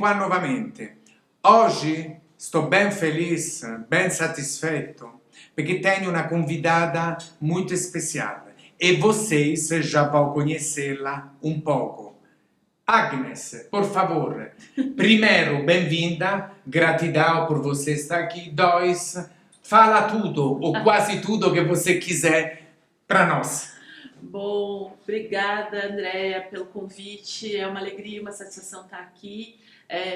qua novamente. Oggi sto ben feliz, ben satisfeito, porque tenho uma convidada muito especial e vocês já vão conhecê-la um pouco. Agnes, por favor, primeiro, bem-vinda, gratidão por você estar aqui. Dois, fala tudo ou quase tudo que você quiser para nós. Bom, obrigada, Andréia, pelo convite. É uma alegria, uma satisfação estar aqui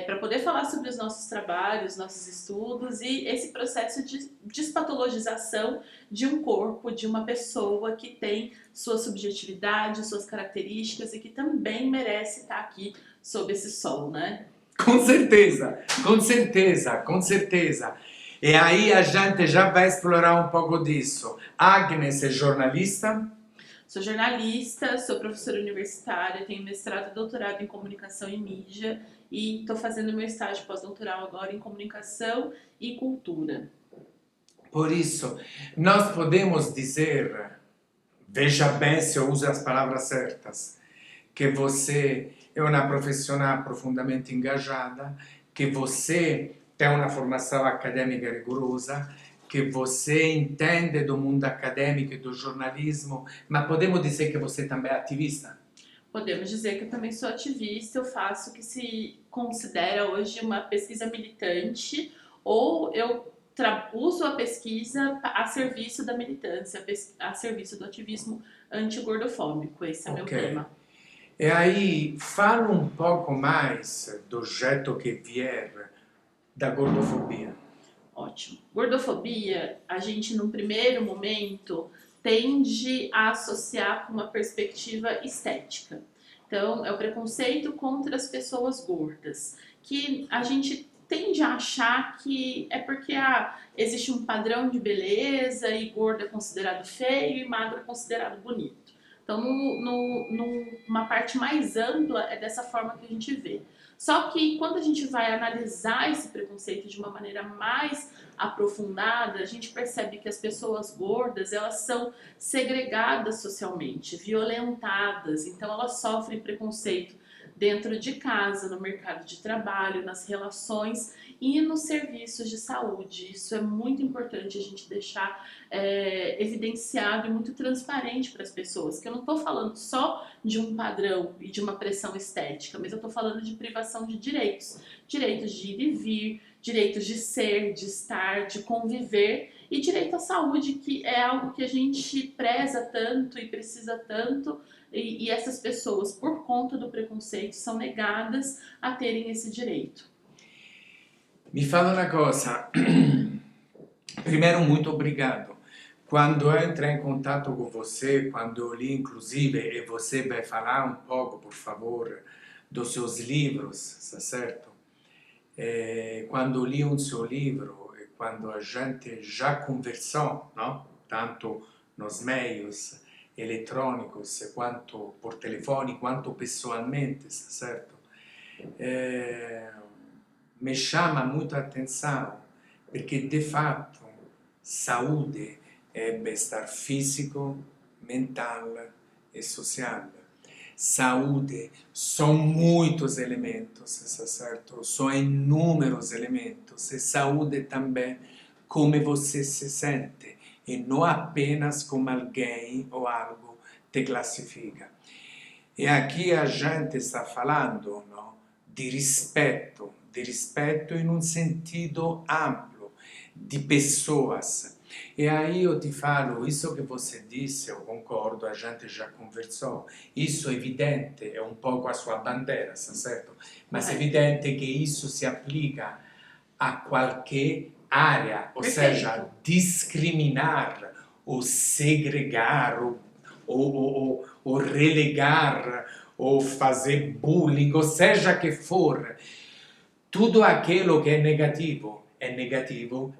para poder falar sobre os nossos trabalhos, nossos estudos e esse processo de despatologização de um corpo, de uma pessoa que tem sua subjetividade, suas características e que também merece estar aqui sob esse sol, né? Com certeza, com certeza, com certeza. E aí a gente já vai explorar um pouco disso. Agnes é jornalista? Sou jornalista, sou professora universitária, tenho mestrado e doutorado em comunicação e mídia e estou fazendo meu estágio pós-doutoral agora em comunicação e cultura. Por isso, nós podemos dizer, veja bem se eu uso as palavras certas, que você é uma profissional profundamente engajada, que você tem uma formação acadêmica rigorosa, que você entende do mundo acadêmico e do jornalismo, mas podemos dizer que você também é ativista? Podemos dizer que eu também sou ativista, eu faço o que se considera hoje uma pesquisa militante, ou eu uso a pesquisa a serviço da militância, a serviço do ativismo antigordofóbico. Esse é meu tema. E aí, fala um pouco mais do jeito que vier da gordofobia. Ótimo. Gordofobia, a gente num primeiro momento tende a associar com uma perspectiva estética. Então, é o preconceito contra as pessoas gordas, que a gente tende a achar que é porque existe um padrão de beleza e gordo é considerado feio e magro é considerado bonito. Então, numa parte mais ampla, é dessa forma que a gente vê. Só que quando a gente vai analisar esse preconceito de uma maneira mais aprofundada, a gente percebe que as pessoas gordas, elas são segregadas socialmente, violentadas, então elas sofrem preconceito dentro de casa, no mercado de trabalho, nas relações e nos serviços de saúde. Isso é muito importante a gente deixar evidenciado e muito transparente para as pessoas, que eu não estou falando só de um padrão e de uma pressão estética, mas eu estou falando de privação de direitos, direitos de ir e vir, direitos de ser, de estar, de conviver e direito à saúde, que é algo que a gente preza tanto e precisa tanto, e essas pessoas, por conta do preconceito, são negadas a terem esse direito. Me fala uma coisa. Primeiro, muito obrigado. Quando eu entrei em contato com você, quando eu li, inclusive, e você vai falar um pouco, por favor, dos seus livros, tá certo? Quando eu li um seu livro, e quando a gente já conversou, não? Tanto nos meios eletrônicos, quanto por telefone, quanto pessoalmente, tá certo? Me chama muito a atenção, perché de fatto saúde é bem-estar físico, mental e social. Saúde são muitos elementos, está certo? São inúmeros elementos. E saúde também como você se sente, e não apenas como alguém ou algo te classifica. E aqui a gente está falando, não, di rispetto in un sentido amplo, di pessoas. E aí eu te falo, isso que você disse, eu concordo, a gente já conversou, isso é evidente, é um pouco a sua bandeira, certo? Mas é evidente que isso se aplica a qualquer área, ou seja, discriminar, ou segregar, ou relegar, ou fazer bullying, ou seja que for. Tudo aquilo que é negativo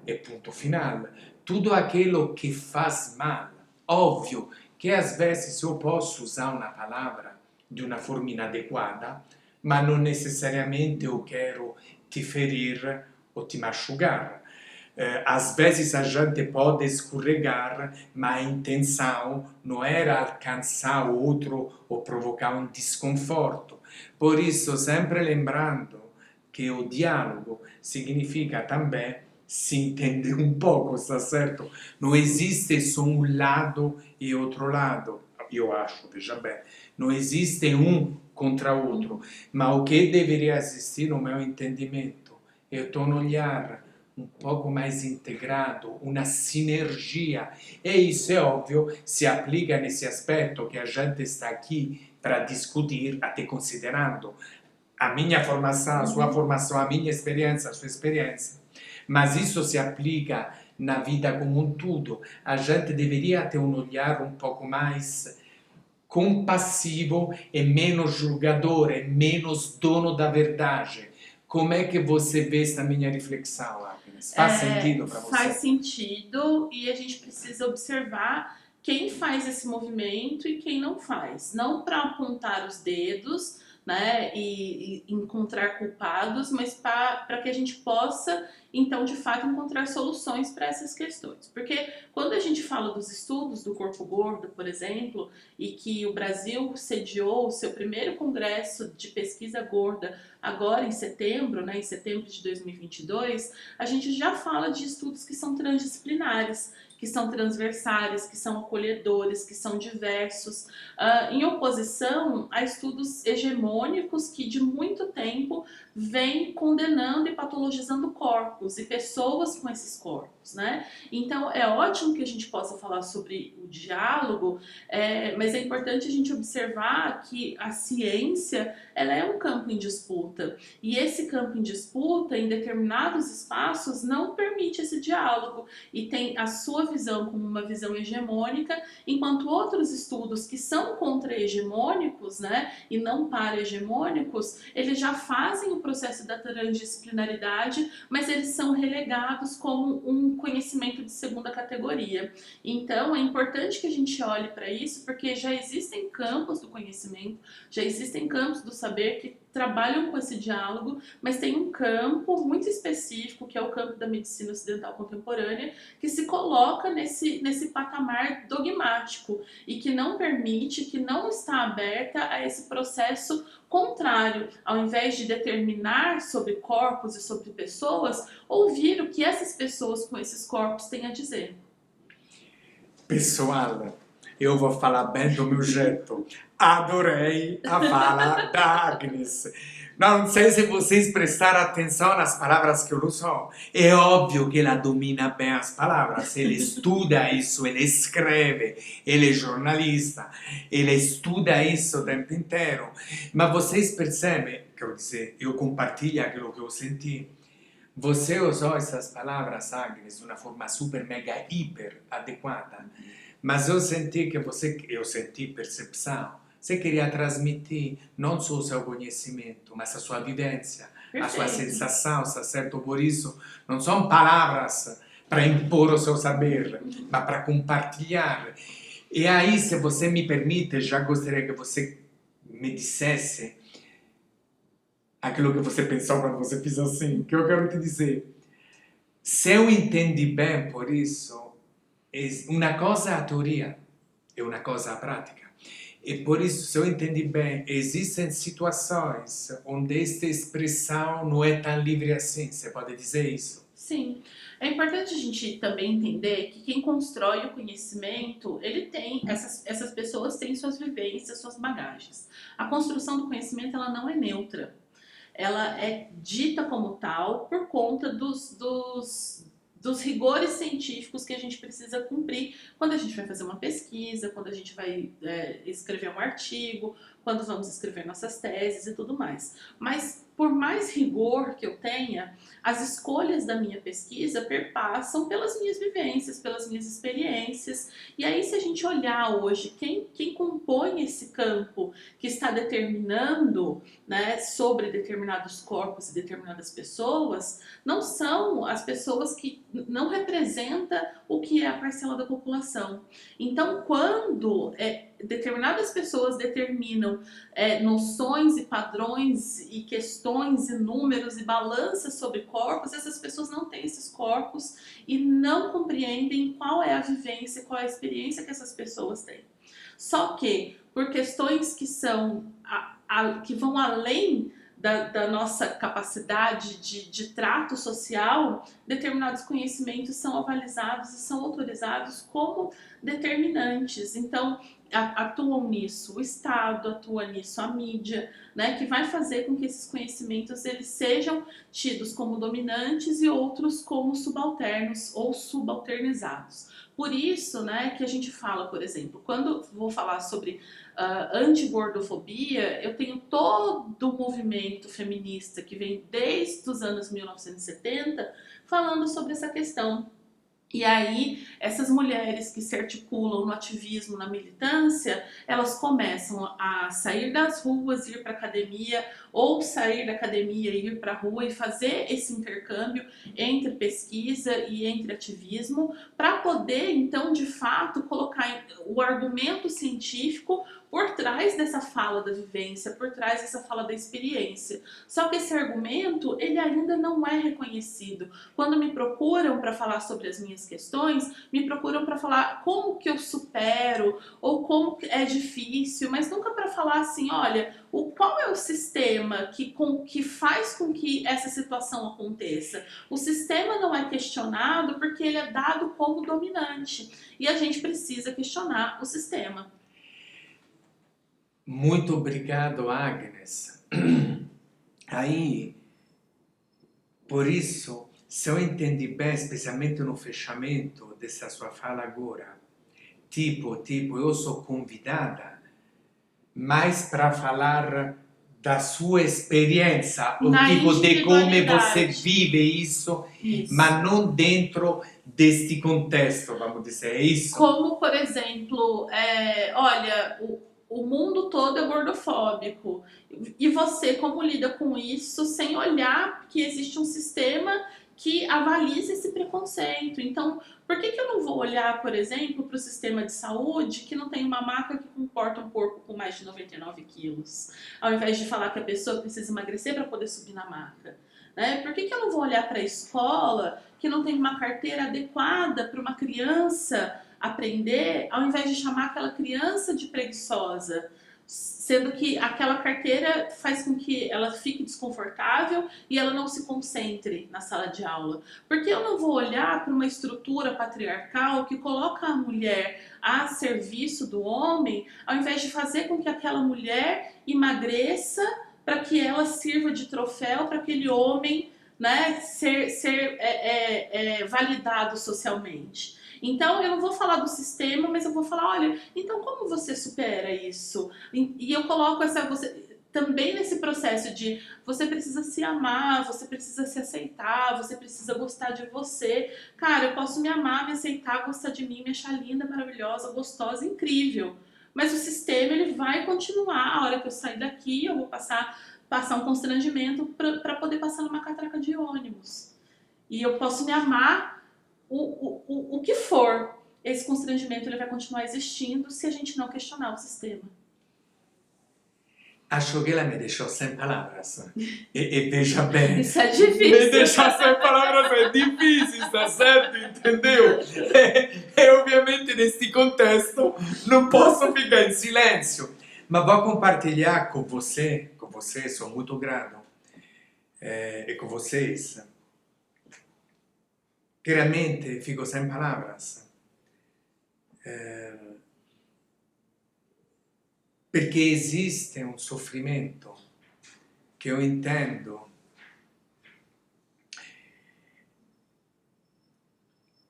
e ponto final. Tudo aquilo que faz mal. Óbvio que às vezes eu posso usar uma palavra de uma forma inadequada, mas não necessariamente eu quero te ferir ou te machucar. Às vezes a gente pode escorregar, mas a intenção não era alcançar o outro ou provocar um desconforto. Por isso, sempre lembrando que o diálogo significa também se entender um pouco, está certo? Não existe só um lado e outro lado, eu acho, veja bem. Não existe um contra o outro, mas o que deveria existir, no meu entendimento, é um olhar um pouco mais integrado, uma sinergia. E isso, é óbvio, se aplica nesse aspecto que a gente está aqui para discutir, até considerando a minha formação, a sua formação, a minha experiência, a sua experiência. Mas isso se aplica na vida como um todo. A gente deveria ter um olhar um pouco mais compassivo e menos julgador, e menos dono da verdade. Como é que você vê essa minha reflexão, Agnes? Faz sentido para você? Faz sentido, e a gente precisa observar quem faz esse movimento e quem não faz. Não para apontar os dedos, né, e encontrar culpados, mas para que a gente possa, então, de fato, encontrar soluções para essas questões. Porque quando a gente fala dos estudos do corpo gordo, por exemplo, e que o Brasil sediou o seu primeiro congresso de pesquisa gorda agora em setembro, né, em setembro de 2022, a gente já fala de estudos que são transdisciplinares, que são transversais, que são acolhedores, que são diversos, em oposição a estudos hegemônicos que de muito tempo vêm condenando e patologizando corpos e pessoas com esses corpos, né? Então é ótimo que a gente possa falar sobre o diálogo, mas é importante a gente observar que a ciência ela é um campo em disputa, e esse campo em disputa em determinados espaços não permite esse diálogo e tem a sua visão como uma visão hegemônica, enquanto outros estudos que são contra-hegemônicos, né, e não para-hegemônicos, eles já fazem o processo da transdisciplinaridade, mas eles são relegados como um conhecimento de segunda categoria. Então é importante que a gente olhe para isso, porque já existem campos do conhecimento, já existem campos do saber que trabalham com esse diálogo, mas tem um campo muito específico, que é o campo da medicina ocidental contemporânea, que se coloca nesse patamar dogmático e que não permite, que não está aberta a esse processo contrário. Ao invés de determinar sobre corpos e sobre pessoas, ouvir o que essas pessoas com esses corpos têm a dizer. Pessoal, eu vou falar bem do meu jeito. Adorei a fala da Agnes. Não sei se vocês prestaram atenção nas palavras que eu uso. É óbvio que ela domina bem as palavras. Ele estuda isso, ele escreve, ele é jornalista, ele estuda isso o tempo inteiro. Mas vocês percebem, quer dizer, eu compartilho aquilo que eu senti. Você usou essas palavras, Agnes, de uma forma super, mega, hiper adequada. Mas eu senti que eu senti percepção. Você queria transmitir não só o seu conhecimento, mas a sua vivência, a sua sensação, está certo? Por isso, não são palavras para impor o seu saber, mas para compartilhar. E aí, se você me permite, já gostaria que você me dissesse aquilo que você pensou quando você fez assim, que eu quero te dizer. Se eu entendi bem por isso, uma coisa é a teoria e uma coisa é a prática. E por isso, se eu entendi bem, existem situações onde esta expressão não é tão livre assim. Você pode dizer isso? Sim. É importante a gente também entender que quem constrói o conhecimento, ele tem, essas pessoas têm suas vivências, suas bagagens. A construção do conhecimento, ela não é neutra. Ela é dita como tal por conta dos rigores científicos que a gente precisa cumprir quando a gente vai fazer uma pesquisa, quando a gente vai escrever um artigo, quando vamos escrever nossas teses e tudo mais. Mas por mais rigor que eu tenha, as escolhas da minha pesquisa perpassam pelas minhas vivências, pelas minhas experiências. E aí, se a gente olhar hoje quem compõe esse campo que está determinando, né, sobre determinados corpos e determinadas pessoas, não são as pessoas que não representam o que é a parcela da população. Então, quando determinadas pessoas determinam noções e padrões e questões e números e balanças sobre corpos, essas pessoas não têm esses corpos e não compreendem qual é a vivência, qual é a experiência que essas pessoas têm. Só que, por questões que são que vão além da nossa capacidade de trato social, determinados conhecimentos são avalizados e são autorizados como determinantes. Então, atuam nisso o Estado, atua nisso a mídia, né, que vai fazer com que esses conhecimentos eles sejam tidos como dominantes e outros como subalternos ou subalternizados. Por isso, né, que a gente fala, por exemplo, quando vou falar sobre anti-gordofobia, eu tenho todo o movimento feminista que vem desde os anos 1970 falando sobre essa questão. E aí, essas mulheres que se articulam no ativismo, na militância, elas começam a sair das ruas, ir para a academia, ou sair da academia e ir para a rua e fazer esse intercâmbio entre pesquisa e entre ativismo, para poder, então, de fato, colocar o argumento científico por trás dessa fala da vivência, por trás dessa fala da experiência. Só que esse argumento, ele ainda não é reconhecido. Quando me procuram para falar sobre as minhas questões, me procuram para falar como que eu supero, ou como que é difícil, mas nunca para falar assim, olha, qual é o sistema que faz com que essa situação aconteça? O sistema não é questionado porque ele é dado como dominante. E a gente precisa questionar o sistema. Muito obrigado, Agnes. Aí, por isso, se eu entendi bem, especialmente no fechamento dessa sua fala agora, tipo, eu sou convidada, mas para falar da sua experiência, o tipo de como você vive isso, mas não dentro deste contexto, vamos dizer, é isso? Como, por exemplo, olha, o mundo todo é gordofóbico. E você, como lida com isso sem olhar que existe um sistema que avaliza esse preconceito? Então, por que eu não vou olhar, por exemplo, para o sistema de saúde que não tem uma maca que comporta um corpo com mais de 99 quilos? Ao invés de falar que a pessoa precisa emagrecer para poder subir na maca. Né? Por que eu não vou olhar para a escola que não tem uma carteira adequada para uma criança aprender, ao invés de chamar aquela criança de preguiçosa, sendo que aquela carteira faz com que ela fique desconfortável e ela não se concentre na sala de aula? Porque eu não vou olhar para uma estrutura patriarcal que coloca a mulher a serviço do homem, ao invés de fazer com que aquela mulher emagreça para que ela sirva de troféu para aquele homem, né, ser validado socialmente. Então, eu não vou falar do sistema, mas eu vou falar, olha, então como você supera isso? E eu coloco também nesse processo de você precisa se amar, você precisa se aceitar, você precisa gostar de você. Cara, eu posso me amar, me aceitar, gostar de mim, me achar linda, maravilhosa, gostosa, incrível. Mas o sistema, ele vai continuar. A hora que eu sair daqui, eu vou passar um constrangimento para poder passar numa catraca de ônibus. E eu posso me amar o que for, esse constrangimento ele vai continuar existindo se a gente não questionar o sistema. Acho que ela me deixou sem palavras. E veja bem. Isso é difícil. Me deixar sem palavras é difícil, tá certo? Entendeu? E obviamente nesse contexto não posso ficar em silêncio. Mas vou compartilhar com você, sou muito grato, e com vocês. Realmente fico sem palavras. Perché esiste un soffrimento che io intendo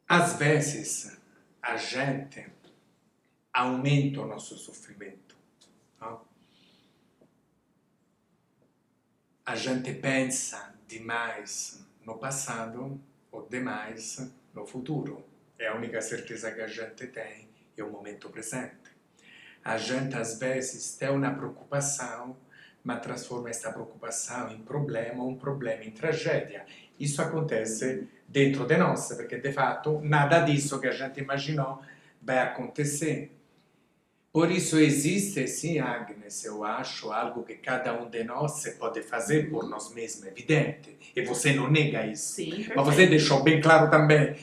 às vezes a gente aumenta o nosso sofrimento, no? A gente pensa demais no passado ou demais no futuro. É a única certeza que a gente tem é o momento presente. A gente às vezes tem uma preocupação, mas transforma essa preocupação em problema, um problema em tragédia. Isso acontece dentro de nós, porque de fato nada disso que a gente imaginou vai acontecer. Por isso existe sim, Agnes, eu acho, algo que cada um de nós pode fazer por nós mesmos, evidente. E você não nega isso. Sim, mas você deixou bem claro também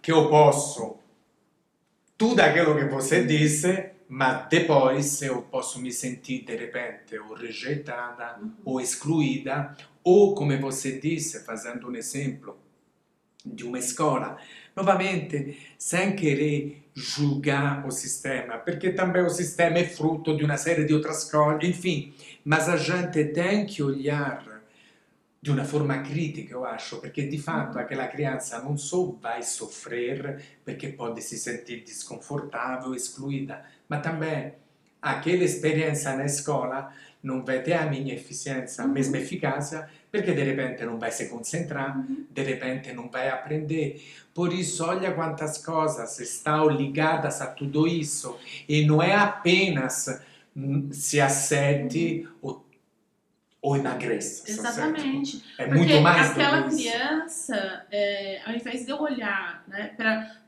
que eu posso tudo aquilo que você disse, mas depois eu posso me sentir de repente ou rejeitada ou excluída, ou come você disse, fazendo um exemplo de uma escola, novamente sem querer julgar o sistema, perché também o sistema é fruto de uma série de outras coisas, enfim, mas a gente tem que olhar de una forma critica, eu acho, perché di fatto aquela criança non só vai sofrer perché pode se sentir desconfortável, excluída, ma também aquela experiência na escola non vai ter a minha eficiência, a mesma eficácia, perché de repente non vai se concentrar, de repente non vai aprender. Por isso, olha quantas coisas estão ligadas a tudo isso, e não é apenas se aceite ou emagreça. Exatamente. Certo? É Porque muito mais aquela do que isso. criança, ao invés de eu olhar, né,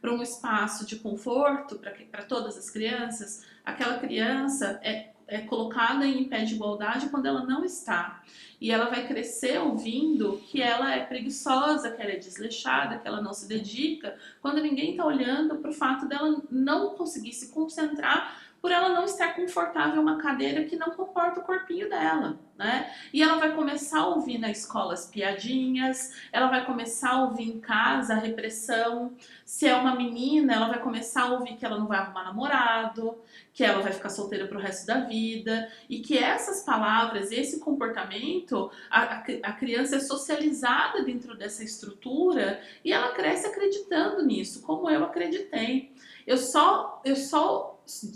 para um espaço de conforto para todas as crianças, aquela criança é colocada em pé de igualdade quando ela não está. E ela vai crescer ouvindo que ela é preguiçosa, que ela é desleixada, que ela não se dedica, quando ninguém está olhando para o fato dela não conseguir se concentrar por ela não estar confortável em uma cadeira que não comporta o corpinho dela, né? E ela vai começar a ouvir na escola as piadinhas, ela vai começar a ouvir em casa a repressão. Se é uma menina, ela vai começar a ouvir que ela não vai arrumar namorado, que ela vai ficar solteira pro resto da vida, e que essas palavras, esse comportamento, a criança é socializada dentro dessa estrutura e ela cresce acreditando nisso, como eu acreditei. Eu só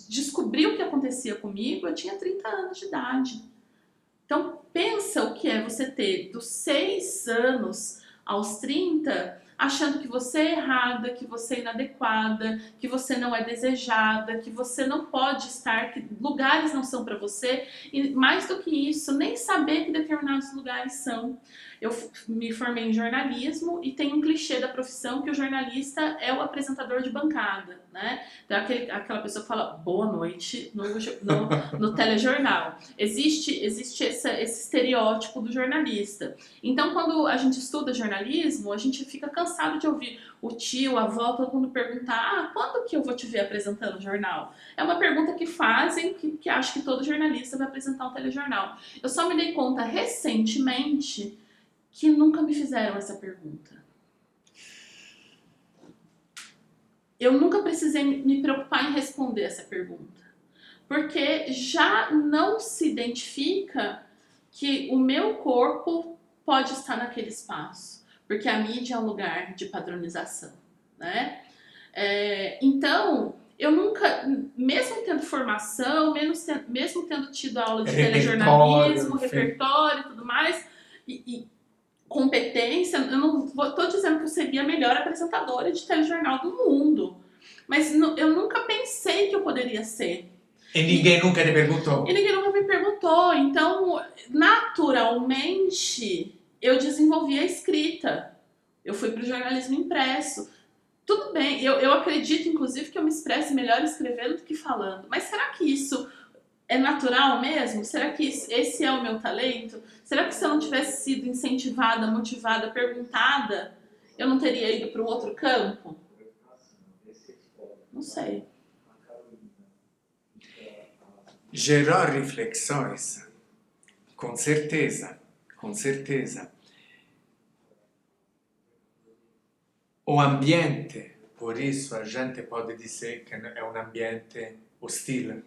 descobri o que acontecia comigo, eu tinha 30 anos de idade. Então, pensa o que é você ter dos 6 anos aos 30, achando que você é errada, que você é inadequada, que você não é desejada, que você não pode estar, que lugares não são para você, e mais do que isso, nem saber que determinados lugares são. Eu me formei em jornalismo e tem um clichê da profissão que o jornalista é o apresentador de bancada, né? Então, aquela pessoa que fala boa noite no telejornal. Existe esse estereótipo do jornalista. Então, quando a gente estuda jornalismo, a gente fica cansado de ouvir o tio, a avó, todo mundo perguntar: quando que eu vou te ver apresentando o jornal? É uma pergunta que fazem, que acho que todo jornalista vai apresentar um telejornal. Eu só me dei conta recentemente que nunca me fizeram essa pergunta. Eu nunca precisei me preocupar em responder essa pergunta, porque já não se identifica que o meu corpo pode estar naquele espaço, porque a mídia é um lugar de padronização, né? Então, eu nunca, mesmo tendo formação, mesmo tendo tido aula de telejornalismo, repertório e tudo mais, e competência, eu não estou dizendo que eu seria a melhor apresentadora de telejornal do mundo, mas eu nunca pensei que eu poderia ser. E ninguém nunca te perguntou. E ninguém nunca me perguntou. Então, naturalmente, eu desenvolvi a escrita. Eu fui para o jornalismo impresso. Tudo bem, eu acredito, inclusive, que eu me expresse melhor escrevendo do que falando. Mas será que isso é natural mesmo? Será que esse é o meu talento? Será que se eu não tivesse sido incentivada, motivada, perguntada, eu não teria ido para um outro campo? Não sei. Gerou reflexões, com certeza, com certeza. O ambiente, por isso a gente pode dizer que é um ambiente hostil.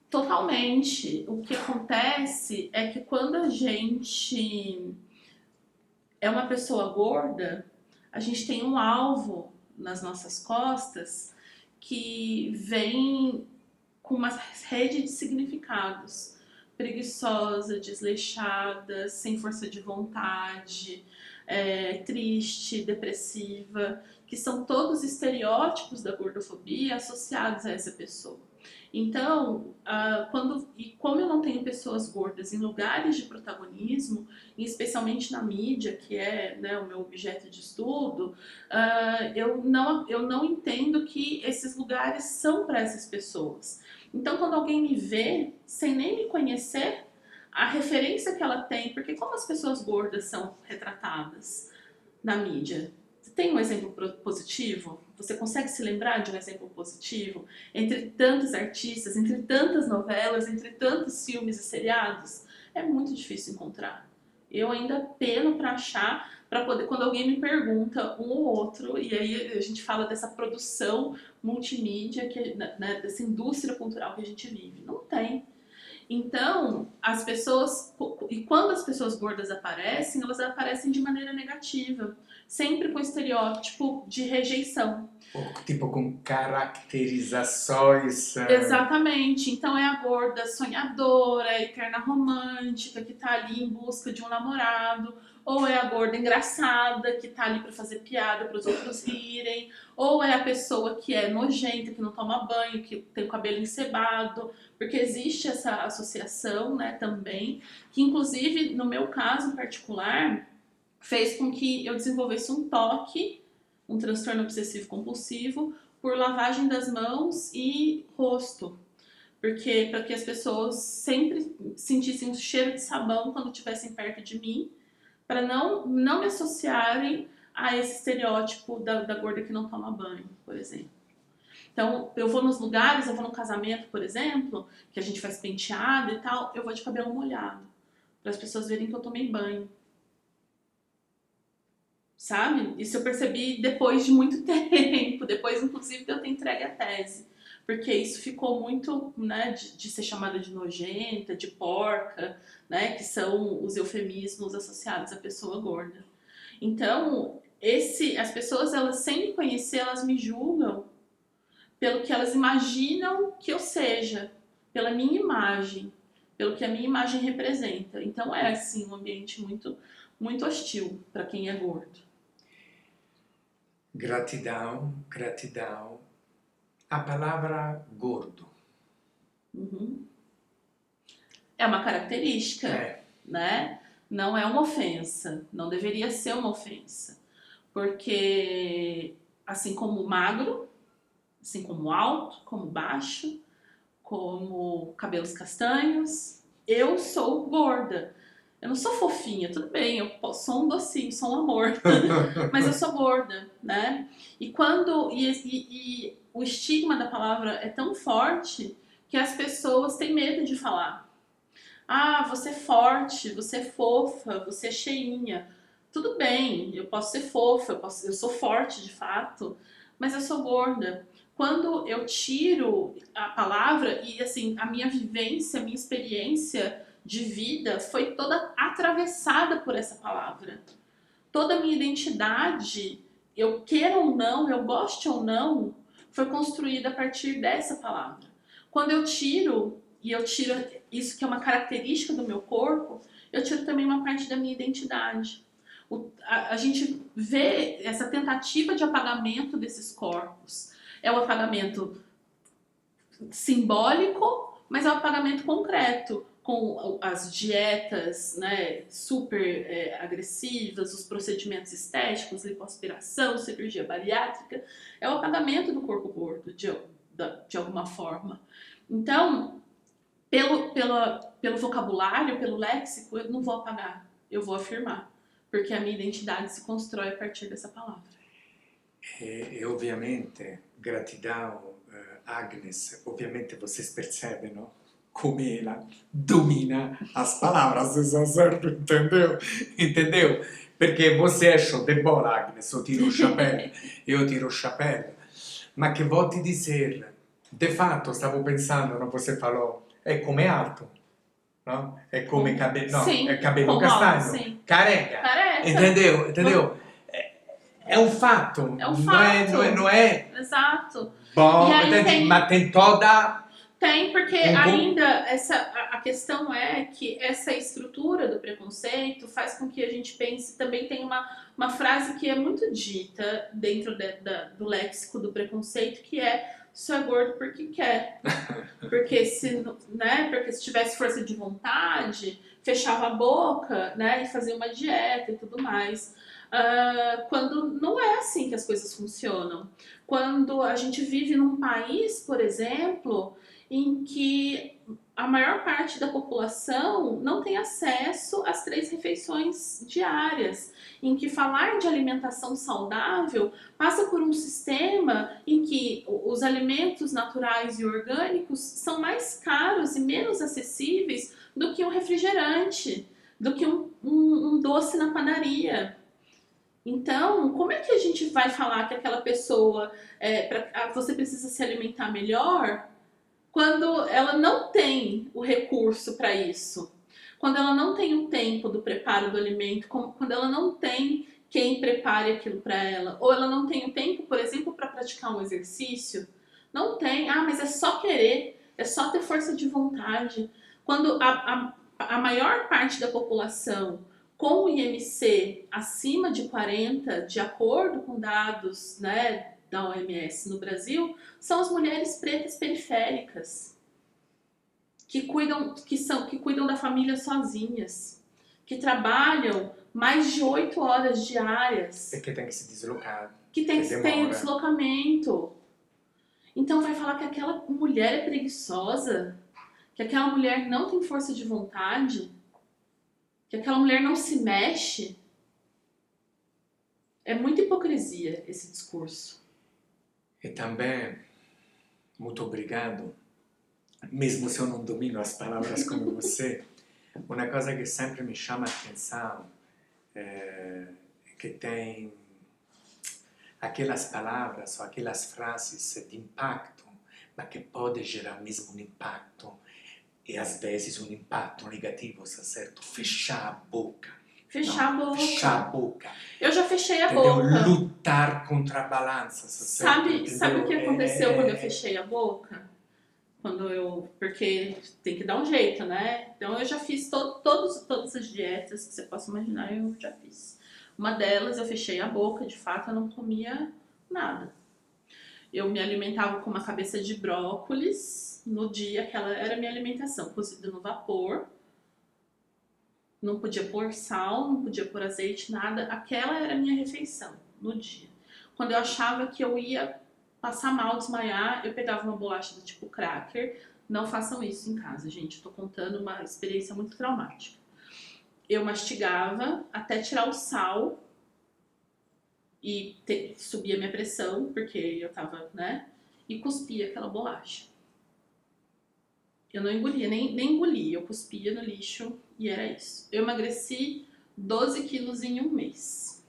Totalmente. O que acontece é que quando a gente é uma pessoa gorda, a gente tem um alvo nas nossas costas que vem com uma rede de significados. Preguiçosa, desleixada, sem força de vontade, triste, depressiva, que são todos estereótipos da gordofobia associados a essa pessoa. Então, como eu não tenho pessoas gordas em lugares de protagonismo, e especialmente na mídia, que é, né, o meu objeto de estudo, eu não entendo que esses lugares são para essas pessoas. Então, quando alguém me vê, sem nem me conhecer, a referência que ela tem, porque como as pessoas gordas são retratadas na mídia? Tem um exemplo positivo? Você consegue se lembrar de um exemplo positivo? Entre tantos artistas, entre tantas novelas, entre tantos filmes e seriados, é muito difícil encontrar. Eu ainda peno para achar, para poder, quando alguém me pergunta um ou outro, e aí a gente fala dessa produção multimídia, né, dessa indústria cultural que a gente vive. Não tem. Então, as pessoas, e quando as pessoas gordas aparecem, elas aparecem de maneira negativa, sempre com estereótipo de rejeição. Tipo com caracterizações. Exatamente. Então é a gorda sonhadora, a eterna romântica que tá ali em busca de um namorado, ou é a gorda engraçada que tá ali para fazer piada para os outros rirem, ou é a pessoa que é nojenta, que não toma banho, que tem o cabelo encebado, porque existe essa associação, né, também, que inclusive no meu caso em particular fez com que eu desenvolvesse um toque, um transtorno obsessivo compulsivo por lavagem das mãos e rosto, porque para que as pessoas sempre sentissem um cheiro de sabão quando estivessem perto de mim, para não me associarem a esse estereótipo da gorda que não toma banho, por exemplo. Então, eu vou nos lugares, eu vou num casamento, por exemplo, que a gente faz penteado e tal, eu vou de cabelo molhado, para as pessoas verem que eu tomei banho. Sabe? Isso eu percebi depois de muito tempo, depois inclusive de eu ter entregue a tese. Porque isso ficou muito, né, de ser chamada de nojenta, de porca, né, que são os eufemismos associados à pessoa gorda. Então, as pessoas, elas sem me conhecer, elas me julgam pelo que elas imaginam que eu seja, pela minha imagem, pelo que a minha imagem representa. Então é, assim, um ambiente muito, muito hostil para quem é gordo. Gratidão, gratidão. A palavra gordo. Uhum. É uma característica, né? Não é uma ofensa, não deveria ser uma ofensa. Porque assim como magro, assim como alto, como baixo, como cabelos castanhos, eu sou gorda. Eu não sou fofinha, tudo bem, eu sou um docinho, sou um amor, mas eu sou gorda, né? E quando e o estigma da palavra é tão forte que as pessoas têm medo de falar. Ah, você é forte, você é fofa, você é cheinha. Tudo bem, eu posso ser fofa, eu sou forte de fato, mas eu sou gorda. Quando eu tiro a palavra e assim, a minha vivência, a minha experiência de vida foi toda atravessada por essa palavra. Toda a minha identidade, eu queira ou não, eu goste ou não, foi construída a partir dessa palavra. Quando eu tiro, e eu tiro isso que é uma característica do meu corpo, eu tiro também uma parte da minha identidade. A gente vê essa tentativa de apagamento desses corpos. É o apagamento simbólico, mas é o apagamento concreto, com as dietas, né, super agressivas, os procedimentos estéticos, lipoaspiração, cirurgia bariátrica, é o apagamento do corpo gordo, de alguma forma. Então, pelo vocabulário, pelo léxico, eu não vou apagar, eu vou afirmar, porque a minha identidade se constrói a partir dessa palavra. E ovviamente, gratidão, Agnes, ovviamente vocês percebem, não? Como ela domina as palavras, certo? Entendeu? Entendeu? Porque você é show de bola, Agnes, eu tiro o chapéu. Ma che vou te dizer? De fato, stavo pensando, no, você falou, é como é alto, no? É como cabelo, no, sim, é cabelo castanho, careca, entendeu? Entendeu? É um fato. É um fato. Não é. Exato. Bom, mas tem toda. Tem, porque ainda a questão é que essa estrutura do preconceito faz com que a gente pense, também tem uma frase que é muito dita dentro do léxico do preconceito, que é só é gordo porque quer. Porque porque se tivesse força de vontade, fechava a boca, né, e fazia uma dieta e tudo mais. Quando não é assim que as coisas funcionam. Quando a gente vive num país, por exemplo, em que a maior parte da população não tem acesso às 3 refeições diárias, em que falar de alimentação saudável passa por um sistema em que os alimentos naturais e orgânicos são mais caros e menos acessíveis do que um refrigerante, do que um doce na padaria. Então, como é que a gente vai falar que aquela pessoa, você precisa se alimentar melhor, quando ela não tem o recurso para isso? Quando ela não tem o tempo do preparo do alimento, quando ela não tem quem prepare aquilo para ela, ou ela não tem o tempo, por exemplo, para praticar um exercício, não tem, mas é só querer, é só ter força de vontade. Quando a maior parte da população com o IMC acima de 40, de acordo com dados, né, da OMS no Brasil, são as mulheres pretas periféricas, que cuidam da família sozinhas, que trabalham mais de 8 horas diárias. E que tem que se deslocar. Que tem o deslocamento. Então vai falar que aquela mulher é preguiçosa, que aquela mulher não tem força de vontade, que aquela mulher não se mexe. É muita hipocrisia esse discurso. E também, muito obrigado, mesmo se eu não domino as palavras como você, uma coisa que sempre me chama a atenção é que tem aquelas palavras ou aquelas frases de impacto, mas que pode gerar mesmo um impacto, e às vezes um impacto negativo, certo? Fechar a boca. Fechar a boca. Fechar a boca. Eu já fechei a Entendeu? boca. Lutar contra a balança, certo? Sabe o que aconteceu quando eu fechei a boca? Porque tem que dar um jeito, né? Então eu já fiz todas as dietas que você possa imaginar, eu já fiz. Uma delas eu fechei a boca, de fato eu não comia nada. Eu me alimentava com uma cabeça de brócolis no dia, aquela era a minha alimentação, cozida no vapor. Não podia pôr sal, não podia pôr azeite, nada. Aquela era a minha refeição no dia. Quando eu achava que eu ia passar mal, desmaiar, eu pegava uma bolacha do tipo cracker. Não façam isso em casa, gente. Estou contando uma experiência muito traumática. Eu mastigava até tirar o sal e subia minha pressão, porque eu tava, né? E cuspia aquela bolacha. Eu não engolia, nem engolia. Eu cuspia no lixo e era isso. Eu emagreci 12 quilos em um mês.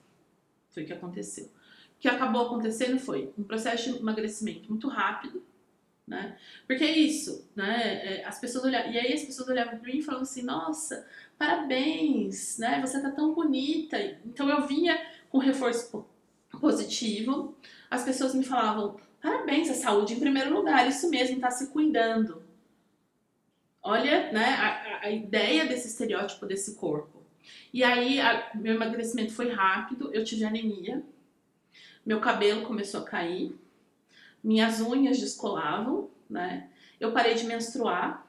Foi o que aconteceu. O que acabou acontecendo foi um processo de emagrecimento muito rápido, né? Porque é isso, né? As pessoas olhavam, e aí as pessoas olhavam para mim e falavam assim: nossa, parabéns, né? Você tá tão bonita. Então eu vinha com reforço positivo. As pessoas me falavam: parabéns, a saúde em primeiro lugar, isso mesmo, tá se cuidando. Olha, né, a ideia desse estereótipo desse corpo. E aí, meu emagrecimento foi rápido, eu tive anemia, meu cabelo começou a cair, minhas unhas descolavam, né? Eu parei de menstruar,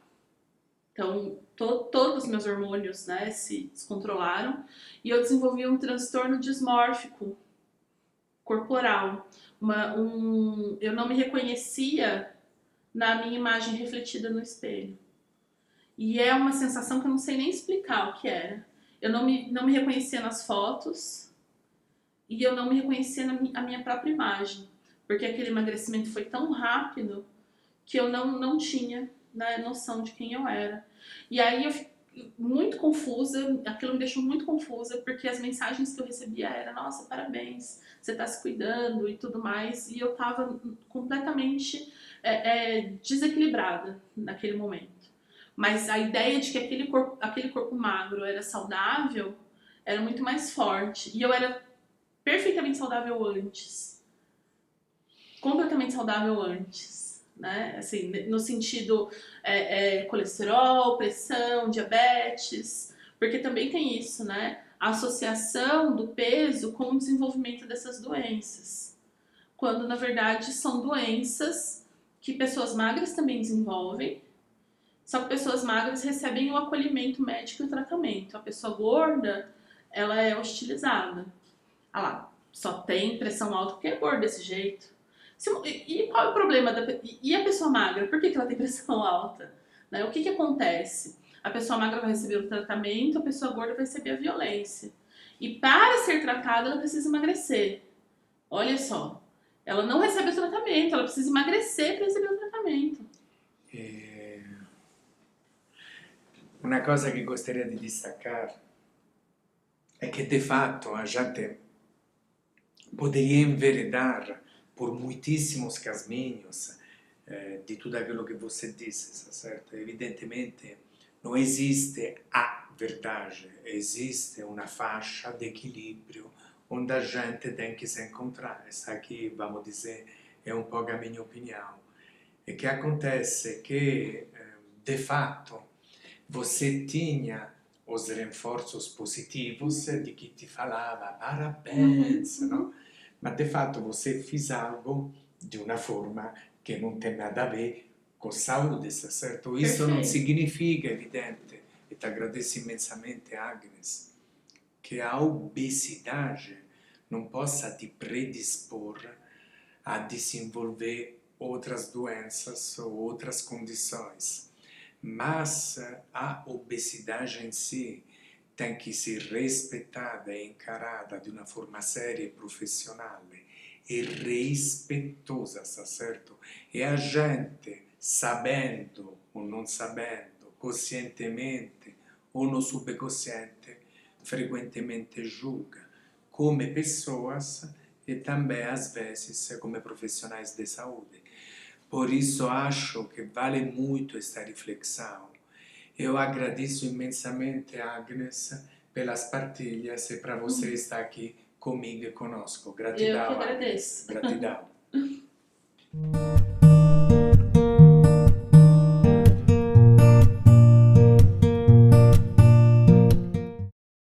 então todos os meus hormônios, né, se descontrolaram, e eu desenvolvi um transtorno dismórfico corporal. Eu não me reconhecia na minha imagem refletida no espelho. E é uma sensação que eu não sei nem explicar o que era. Eu não me reconhecia nas fotos e eu não me reconhecia na minha própria imagem. Porque aquele emagrecimento foi tão rápido que eu não tinha, né, noção de quem eu era. E aí eu fiquei muito confusa, aquilo me deixou muito confusa, porque as mensagens que eu recebia eram: nossa, parabéns, você tá se cuidando e tudo mais. E eu tava completamente desequilibrada naquele momento. Mas a ideia de que aquele corpo magro era saudável era muito mais forte. E eu era perfeitamente saudável antes. Completamente saudável antes. Né? Assim, no sentido colesterol, pressão, diabetes. Porque também tem isso, né? A associação do peso com o desenvolvimento dessas doenças. Quando, na verdade, são doenças que pessoas magras também desenvolvem. Só que pessoas magras recebem o acolhimento médico e o tratamento. A pessoa gorda, ela é hostilizada. Ah lá, só tem pressão alta porque é gorda desse jeito. E qual é o problema? E a pessoa magra, por que ela tem pressão alta? Né? O que que acontece? A pessoa magra vai receber o tratamento, a pessoa gorda vai receber a violência. E para ser tratada, ela precisa emagrecer. Olha só, ela não recebe o tratamento, ela precisa emagrecer para receber o tratamento. Una cosa che gostaria di destacar è che de fato a gente poderia enveredar por muitíssimos caminhos de tudo aquilo que você disse, tá certo? Evidentemente não existe a verdade, existe uma faixa de equilíbrio onde a gente tem que se encontrar. Essa aqui, vamos dizer, é um pouco a minha opinião. E que acontece que, de fato, você tinha os reforços positivos de que te falava parabéns, não? Mas de fato você fez algo de uma forma que não tem nada a ver com saúde, certo? Isso não Perfeito. significa, evidente, e te agradeço imensamente, Agnes, que a obesidade não possa te predispor a desenvolver outras doenças ou outras condições. Mas a obesidade em si tem que ser respeitada e encarada de uma forma séria e profissional e respeitosa, tá certo? E a gente, sabendo ou não sabendo, conscientemente ou no subconsciente, frequentemente julga come pessoas e também às vezes como profissionais de saúde. Por isso acho que vale muito esta reflexão. Eu agradeço imensamente, Agnes, pelas partilhas e para você estar aqui comigo e conosco. Eu que Gratidão, Agnes. agradeço. Gratidão.